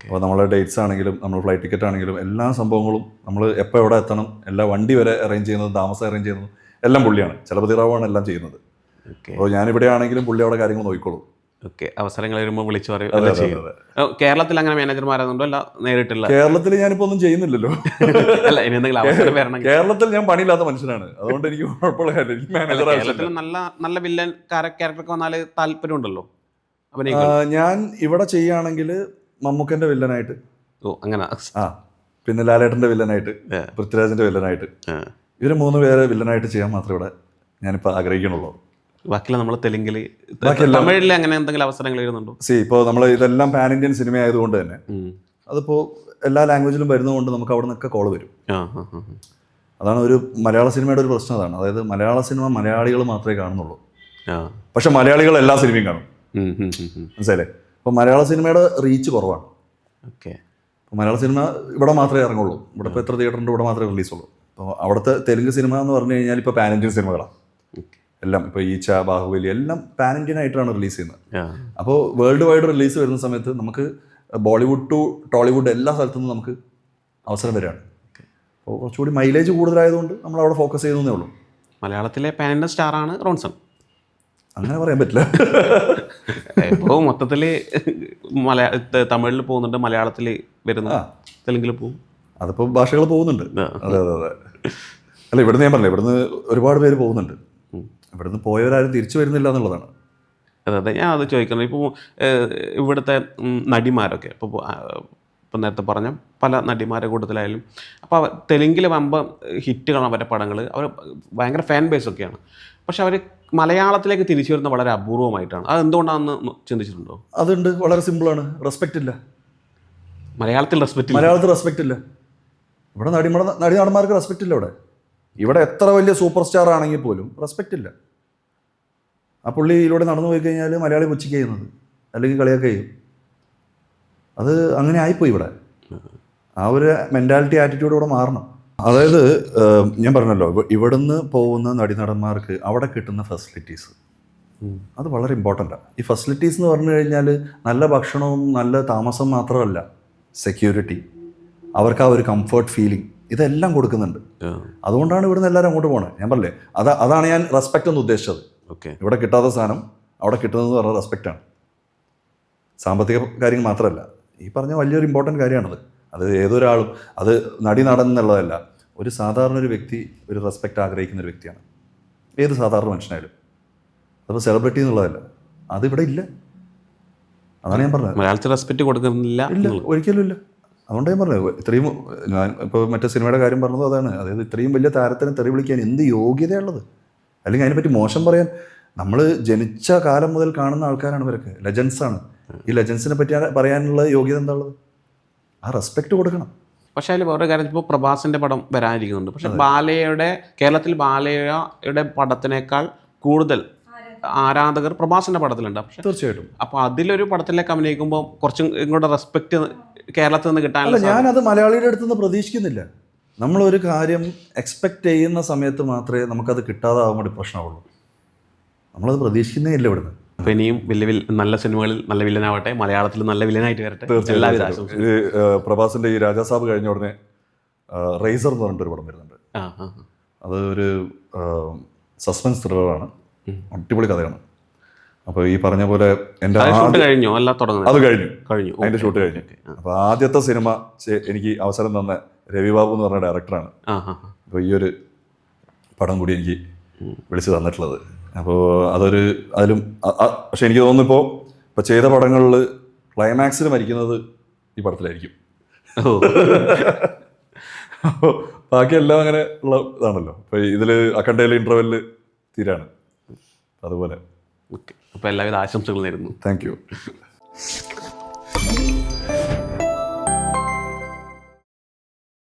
അപ്പോൾ നമ്മളെ ഡേറ്റ്സ് ആണെങ്കിലും നമ്മൾ ഫ്ലൈറ്റ് ടിക്കറ്റ് ആണെങ്കിലും എല്ലാ സംഭവങ്ങളും നമ്മൾ എപ്പോൾ എവിടെ എത്തണം, എല്ലാ വണ്ടി വരെ അറേഞ്ച് ചെയ്യുന്നതും താമസം അറേഞ്ച് ചെയ്യുന്നതും എല്ലാം പുള്ളിയാണ്. ചലപതി റാവുവാണ് എല്ലാം ചെയ്യുന്നത്. അപ്പോൾ ഞാനിവിടെ ആണെങ്കിലും പുള്ളി അവിടെ കാര്യങ്ങൾ നോക്കിക്കോളും. അവസരങ്ങൾ വരുമ്പോൾ വിളിച്ചു പറയും. കേരളത്തിൽ അങ്ങനെ മാനേജർമാരാകുന്നുണ്ടോ? അല്ല നേരിട്ടുള്ള? കേരളത്തിൽ ഞാനിപ്പോൾ ഒന്നും ചെയ്യുന്നില്ലല്ലോ. കേരളത്തിൽ ഞാൻ പണിയില്ലാത്ത മനുഷ്യനാണ്, അതുകൊണ്ട് എനിക്ക് കുഴപ്പമുള്ള കാര്യം. കേരളത്തിൽ നല്ല വില്ലൻ ക്യാരക്ടറൊക്കെ വന്നാൽ താല്പര്യമുണ്ടല്ലോ. ഞാൻ ഇവിടെ ചെയ്യുകയാണെങ്കിൽ മമ്മൂക്കൻ്റെ വില്ലനായിട്ട്, അങ്ങനെ, പിന്നെ ലാലേട്ടൻ്റെ വില്ലനായിട്ട്, പൃഥ്വിരാജിൻ്റെ വില്ലനായിട്ട്, ഇവർ 3 പേരെ വില്ലനായിട്ട് ചെയ്യാൻ മാത്രമേ ഇവിടെ ഞാനിപ്പോൾ ആഗ്രഹിക്കണുള്ളൂ. ബാക്കിയുള്ള നമ്മൾ തെലുങ്കിൽ, തമിഴിൽ അങ്ങനെ എന്തെങ്കിലും അവസരങ്ങൾ വരുന്നുണ്ടോ? ഇപ്പോൾ നമ്മൾ ഇതെല്ലാം പാൻ ഇന്ത്യൻ സിനിമ ആയതുകൊണ്ട് തന്നെ അതിപ്പോൾ എല്ലാ ലാംഗ്വേജിലും വരുന്നതുകൊണ്ട് നമുക്ക് അവിടെ നിന്നൊക്കെ കോള് വരും. അതാണ് ഒരു മലയാള സിനിമയുടെ ഒരു പ്രശ്നം. അതാണ്, അതായത് മലയാള സിനിമ മലയാളികൾ മാത്രമേ കാണുന്നുള്ളൂ, പക്ഷെ മലയാളികൾ എല്ലാ സിനിമയും കാണും. മനസ്സിലായില്ലേ? അപ്പോൾ മലയാള സിനിമയുടെ റീച്ച് കുറവാണ്. അപ്പോൾ മലയാള സിനിമ ഇവിടെ മാത്രമേ ഇറങ്ങുള്ളൂ. ഇവിടെ ഇപ്പോൾ എത്ര തിയേറ്ററിൻ്റെ ഇവിടെ മാത്രമേ റിലീസുള്ളൂ. അപ്പോൾ അവിടുത്തെ തെലുങ്ക് സിനിമ എന്ന് പറഞ്ഞു കഴിഞ്ഞാൽ ഇപ്പോൾ പാൻ ഇന്ത്യൻ സിനിമകളാണ് എല്ലാം. ഇപ്പോൾ ഈച്ച, ബാഹുബലി എല്ലാം പാൻ ഇന്ത്യൻ ആയിട്ടാണ് റിലീസ് ചെയ്യുന്നത്. അപ്പോൾ വേൾഡ് വൈഡ് റിലീസ് വരുന്ന സമയത്ത് നമുക്ക് ബോളിവുഡ് ടു ടോളിവുഡ് എല്ലാ സ്ഥലത്തു നിന്നും നമുക്ക് അവസരം വരികയാണ്. അപ്പോൾ കുറച്ചുകൂടി മൈലേജ് കൂടുതലായതുകൊണ്ട് നമ്മൾ അവിടെ ഫോക്കസ് ചെയ്യുന്നതേ ഉള്ളൂ. മലയാളത്തിലെ പാൻ ഇന്ത്യൻ സ്റ്റാറാണ് റോൺസൺ. അങ്ങനെ പറയാൻ പറ്റില്ല. ഇപ്പോൾ മൊത്തത്തിൽ തമിഴിൽ പോകുന്നുണ്ട്, മലയാളത്തിൽ വരുന്നു, തെലുങ്കിൽ പോകും, അതിപ്പോൾ ഭാഷകൾ പോകുന്നുണ്ട്. അതെ അതെ അതെ. അല്ല, ഇവിടുന്ന് ഞാൻ പറഞ്ഞില്ല, ഇവിടുന്ന് ഒരുപാട് പേര് പോകുന്നുണ്ട്. ഇവിടുന്ന് പോയവരാരും തിരിച്ചു വരുന്നില്ല എന്നുള്ളതാണ്. അതെ അതെ, ഞാൻ അത് ചോദിക്കുന്നത്. ഇപ്പോൾ ഇവിടുത്തെ നടിമാരൊക്കെ ഇപ്പോൾ നേരത്തെ പറഞ്ഞ പല നടിമാരുടെ കൂട്ടത്തിലായാലും, അപ്പോൾ തെലുങ്കിൽ വമ്പ ഹിറ്റുകളാണ് അവരുടെ പടങ്ങൾ, അവർ ഭയങ്കര ഫാൻ ബേസൊക്കെയാണ്. പക്ഷെ അവർ മലയാളത്തിലേക്ക് തിരിച്ചു വരുന്നത് വളരെ അപൂർവമായിട്ടാണ്. അത് എന്തുകൊണ്ടാണെന്ന് ചിന്തിച്ചിട്ടുണ്ടോ? അതുണ്ട്, വളരെ സിമ്പിളാണ്, റെസ്പെക്റ്റ് ഇല്ല. മലയാളത്തിൽ റെസ്പെക്ട് മലയാളത്തിൽ റെസ്പെക്റ്റ് ഇല്ല. ഇവിടെ നടന്മാർക്ക് റെസ്പെക്റ്റ് ഇല്ല. ഇവിടെ എത്ര വലിയ സൂപ്പർ സ്റ്റാർ ആണെങ്കിൽ പോലും റെസ്പെക്റ്റ് ഇല്ല. ആ പുള്ളിയിലൂടെ നടന്നു പോയി കഴിഞ്ഞാൽ മലയാളി പുച്ഛിക്ക് ചെയ്യുന്നത്, അല്ലെങ്കിൽ കളിയൊക്കെ ചെയ്യും. അത് അങ്ങനെ ആയിപ്പോയി ഇവിടെ. ആ ഒരു മെൻറ്റാലിറ്റി ആറ്റിറ്റ്യൂഡ് ഇവിടെ മാറണം. അതായത് ഞാൻ പറഞ്ഞല്ലോ, ഇവിടുന്ന് പോകുന്ന നടന്മാർക്ക് അവിടെ കിട്ടുന്ന ഫെസിലിറ്റീസ് അത് വളരെ ഇമ്പോർട്ടൻ്റാണ്. ഈ ഫെസിലിറ്റീസ് എന്ന് പറഞ്ഞു കഴിഞ്ഞാൽ നല്ല ഭക്ഷണവും നല്ല താമസം മാത്രമല്ല, സെക്യൂരിറ്റി, അവർക്ക് ആ ഒരു കംഫർട്ട് ഫീലിംഗ്, ഇതെല്ലാം കൊടുക്കുന്നുണ്ട്. അതുകൊണ്ടാണ് ഇവിടുന്ന് എല്ലാവരും അങ്ങോട്ട് പോകണത്. ഞാൻ പറഞ്ഞില്ലേ, അതാണ് ഞാൻ റെസ്പെക്റ്റ് എന്ന് ഉദ്ദേശിച്ചത്. ഇവിടെ കിട്ടാത്ത സാധനം അവിടെ കിട്ടുന്നതെന്ന് പറഞ്ഞാൽ റെസ്പെക്റ്റാണ്. സാമ്പത്തിക കാര്യങ്ങൾ മാത്രമല്ല, ഈ പറഞ്ഞ വലിയൊരു ഇമ്പോർട്ടൻ്റ് കാര്യമാണത്. അത് ഏതൊരാളും, അത് നടൻ എന്നുള്ളതല്ല, ഒരു സാധാരണ ഒരു വ്യക്തി ഒരു റെസ്പെക്റ്റ് ആഗ്രഹിക്കുന്ന ഒരു വ്യക്തിയാണ്, ഏത് സാധാരണ മനുഷ്യനായാലും. അതിപ്പോൾ സെലിബ്രിറ്റി എന്നുള്ളതല്ല, അതിവിടെ ഇല്ല. അതാണ് ഞാൻ പറഞ്ഞത്. മലയാളത്തിൽ റെസ്പെക്റ്റ് കൊടുക്കുന്നില്ല. ഇല്ല, ഒരിക്കലും ഇല്ല. അതുകൊണ്ട് ഞാൻ പറഞ്ഞത്, ഇത്രയും ഞാൻ ഇപ്പോൾ മറ്റേ സിനിമയുടെ കാര്യം പറഞ്ഞത് അതാണ്. അതായത് ഇത്രയും വലിയ താരത്തിനെ തെറി വിളിക്കാൻ എന്ത് യോഗ്യതയുള്ളത്, അല്ലെങ്കിൽ അതിനെപ്പറ്റി മോശം പറയാൻ. നമ്മൾ ജനിച്ച കാലം മുതൽ കാണുന്ന ആൾക്കാരാണ് ഇവരൊക്കെ, ലെജൻസാണ്. ഈ ലെജൻസിനെ പറ്റി പറയാനുള്ള യോഗ്യത എന്താ ഉള്ളത്? ആ റെസ്പെക്റ്റ് കൊടുക്കണം. പക്ഷേ അതിൽ വേറെ കാര്യം, ഇപ്പോൾ പ്രഭാസിൻ്റെ പടം വരാനിരിക്കുന്നുണ്ട്. പക്ഷെ കേരളത്തിൽ ബാലയുടെ പടത്തിനേക്കാൾ കൂടുതൽ ആരാധകർ പ്രഭാസിൻ്റെ പടത്തിലുണ്ട്. പക്ഷേ തീർച്ചയായിട്ടും. അപ്പോൾ അതിലൊരു പടത്തിലേക്ക് അഭിനയിക്കുമ്പോൾ കുറച്ചും ഇങ്ങോട്ട് റെസ്പെക്റ്റ് കേരളത്തിൽ നിന്ന് കിട്ടാനില്ല. ഞാനത് മലയാളിയുടെ അടുത്ത് നിന്ന് പ്രതീക്ഷിക്കുന്നില്ല. നമ്മളൊരു കാര്യം എക്സ്പെക്റ്റ് ചെയ്യുന്ന സമയത്ത് മാത്രമേ നമുക്കത് കിട്ടാതാവുമ്പോൾ പ്രശ്നമുള്ളൂ. നമ്മളത് പ്രതീക്ഷിക്കുന്നേ ഇല്ല ഇവിടുന്ന്. അപ്പോൾ ഇനിയും നല്ല സിനിമകളിൽ നല്ല വില്ലനാവട്ടെ, മലയാളത്തിൽ നല്ല വില്ലനായിട്ട് വരട്ടെ. പ്രഭാസിൻ്റെ ഈ രാജാസാബ് കഴിഞ്ഞ ഉടനെ റേസർ എന്ന് പറഞ്ഞിട്ടൊരു പടം വരുന്നുണ്ട്. അത് ഒരു സസ്പെൻസ് ത്രില്ലറാണ്, അടിപൊളി കഥയാണ്. അപ്പോൾ ഈ പറഞ്ഞ പോലെ എൻ്റെ കഴിഞ്ഞു, അല്ല തുടങ്ങുന്നത്. അത് കഴിഞ്ഞു, അതിൻ്റെ ഷൂട്ട് കഴിഞ്ഞു. അപ്പോൾ ആദ്യത്തെ സിനിമ എനിക്ക് അവസരം തന്ന രവിബാബു എന്ന് പറഞ്ഞ ഡയറക്ടറാണ്. അപ്പോൾ ഈ ഒരു പടം കൂടി എനിക്ക് വിളിച്ച് തന്നിട്ടുള്ളത്. അപ്പോൾ അതിലും പക്ഷെ എനിക്ക് തോന്നുന്നു ഇപ്പോൾ ചെയ്ത പടങ്ങളിൽ ക്ലൈമാക്സിൽ മരിക്കുന്നത് ഈ പടത്തിലായിരിക്കും. അപ്പോൾ ബാക്കിയെല്ലാം അങ്ങനെ ഉള്ള ഇതാണല്ലോ. ഇപ്പോൾ ഇതിൽ അക്കണ്ടയിലെ ഇൻ്റർവെല്ലിൽ തീരാണ് അതുപോലെ. ഓക്കെ, അപ്പോൾ എല്ലാവിധ ആശംസകൾ നേരുന്നു. Thank you.